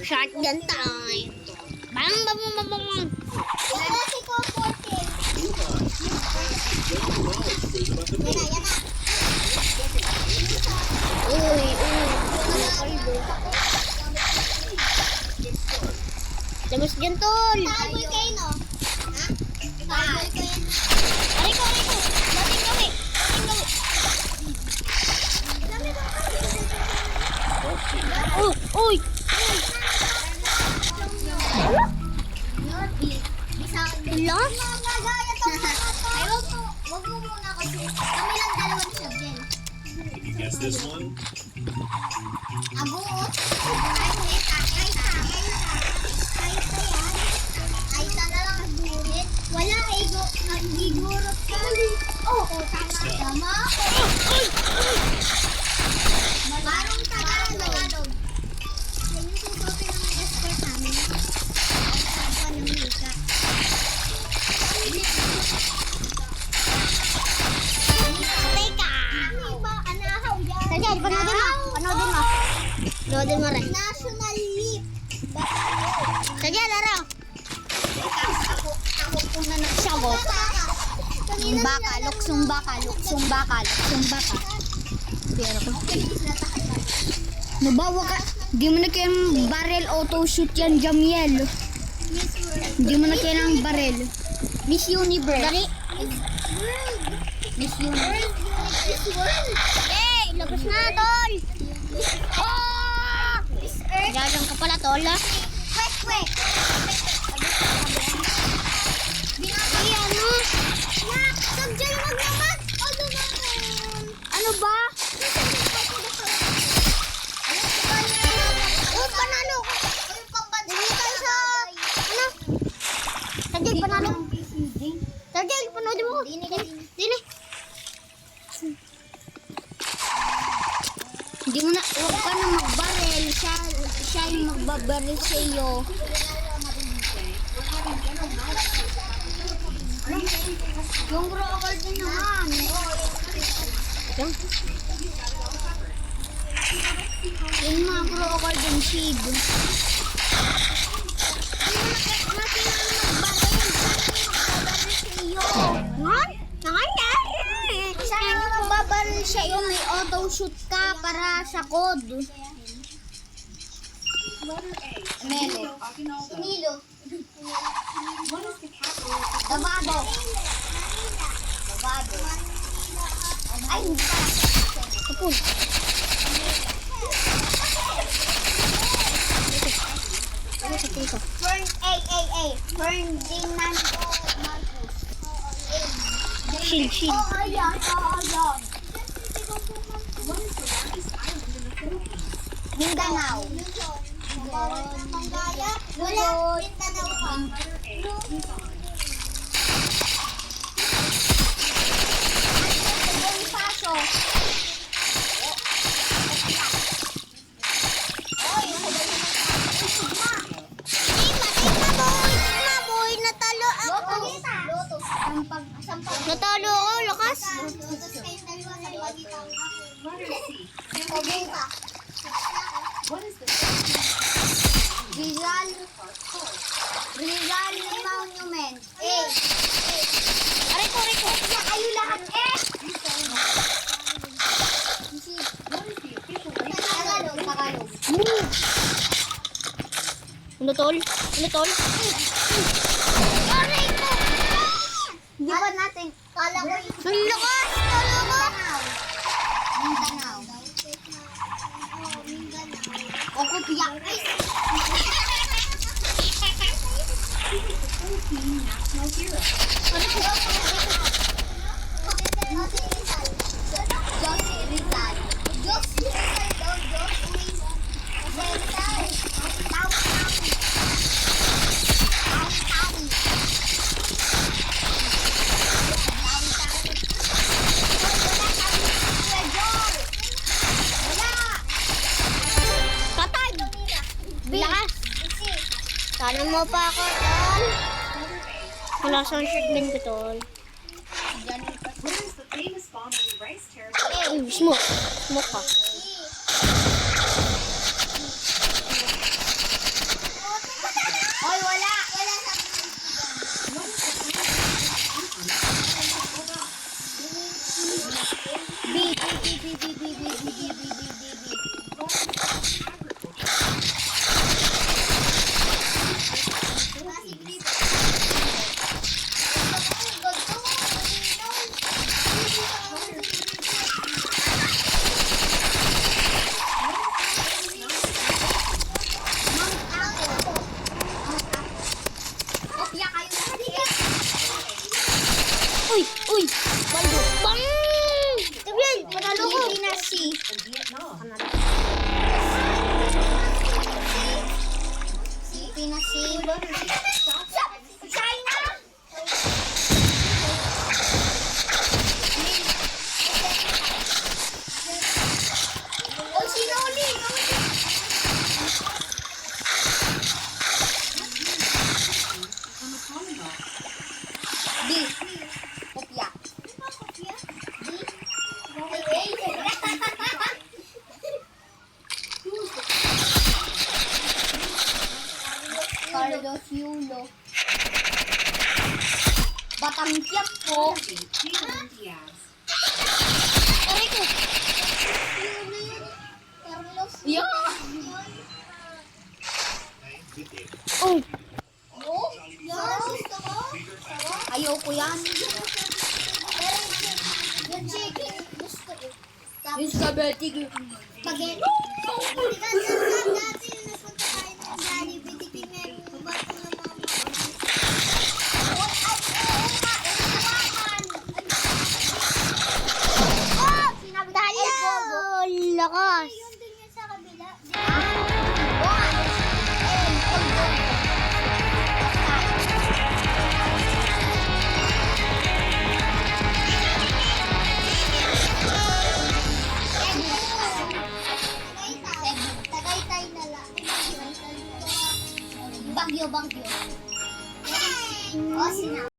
Shotgun time. Bang, bang, bang, bang, bang. Wala si Coco. Yan na. Uy. Labas dyan, tol. Cowboy kayo, no? Ha? Cowboy ko yan. Aray ko. Dating gawi. Uy. Lost? Ay, wag mo muna kasi. Kami lang dalawang sabihin. Guess this one? Abuot. Kaisa yan. Kaisa na lang abuot. Wala, hindi gurot ka. Tama. Marong Tagalog. Yan yung susutin ng escort namin. Sa ng Mika. Teka. Anahaw yan. Sige, panoodin mo rin. National League. Sige, laro. Ako po na Sagot. Luksong baka. Pero ko. Nabawa ka. Di mo na kayang barrel auto shoot yan, Jamiel. Di mo na kayang barrel. Miss Universe. Dali. Miss Universe. Hey, labas na, tol. Gagang ka pala, tol. Wait. Ano? Sabjay, wag naman. Ano naman? Ano ba? Panalo. Dili tayo sa... Ano? Tagil, panalo. Tagil, panoodin mo. Dili. Hindi mo na, huwag ka na magbarel. Siya yung magbabarel sa iyo. Yung broccoli din naman. Yung mga broccoli din, shib. Saan yung magbabaril siya yung may auto shoot ka para sa code? Nilo. Dabado. Ay, hindi pa. Kapul. Ferdinando Marcos. Shield. Ayan. Mindanao. Manggaya. Wala. Mindanao pa. Bonifacio. Boy, natalo ako. Lotus. Sampag. Natalo ako, lakas. Lotus kayong dalawa sa liwa dito. Pagbuka. Rizal Monument. Aray ko. Kayo lahat Tagalog. Ano tol? Aray ko! Di ba natin? Kala ko yung... Ang lakas! Talo ko! Mindanao. Ako piyak. Patay! Lakas! Sana mo pa ako, tol. Wala sa shotgun ko, tol. Where's the famous bomb on the rice territory? Smoke. Smoke ka. Dos Yulo. Batang tiyak po. Cameron Diaz. Aray ko. Yun yun. Carlos. Yeah. Yun. Oh. Yan, gusto ko. Ayoko yan. Yung chicken, gusto ko. Yung spaghetti. Spaghetti. Dati yung napunta tayo ng Jollibee, titingnan mo ba ito ng mama? Oh! Sinabi tayo! Lakas! Yun din yun sa kabila. Tagaytay na lang. Bagyo. Oh, sinabi.